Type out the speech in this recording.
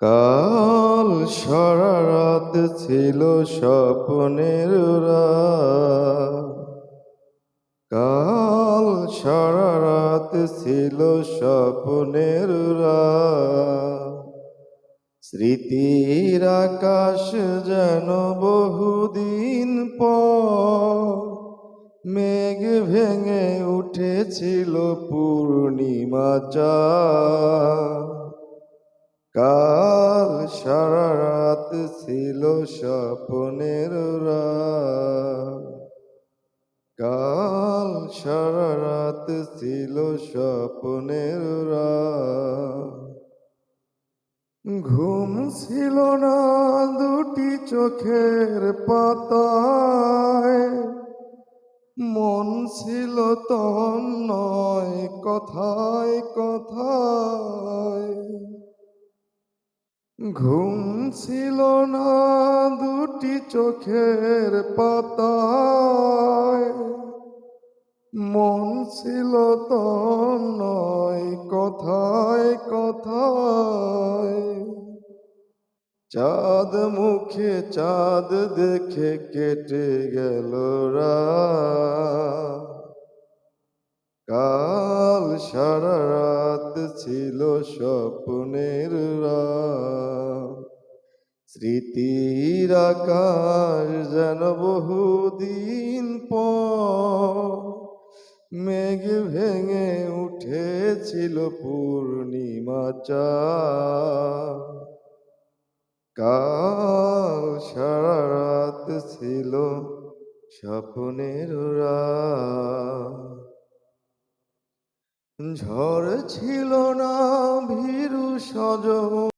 কাল সারা রাত ছিল স্বপ্নের রাত। কাল সারা রাত ছিল স্বপ্নের রাত। স্মৃতির আকাশ যেন বহুদিন পর মেঘ ভেঙে উঠেছিল পূর্ণিমা চাঁদ। কাল সারা রাত ছিল স্বপ্নের রাত। কাল সারা রাত ছিল স্বপ্নের রাত। ঘুম ছিল না দুটি চোখের পাতায়, মন ছিল তন্ময় কথায় কথায়। ঘুম ছিল না দুটি চোখের পাতায়, মন ছিল তন্ময় কথায় কথায়। চাঁদ মুখে চাঁদ দেখে কেটে গেল রাত। কাল সারা রাত ছিল স্বপ্নের রাত। স্মৃতির আকাশ যেন বহুদিন পর মেঘ ভেঙে উঠেছিল পূর্ণিমা চাঁদ। কাল সারা রাত ছিল স্বপ্নের রাত। ঝড় ছিল না ভীরু সজল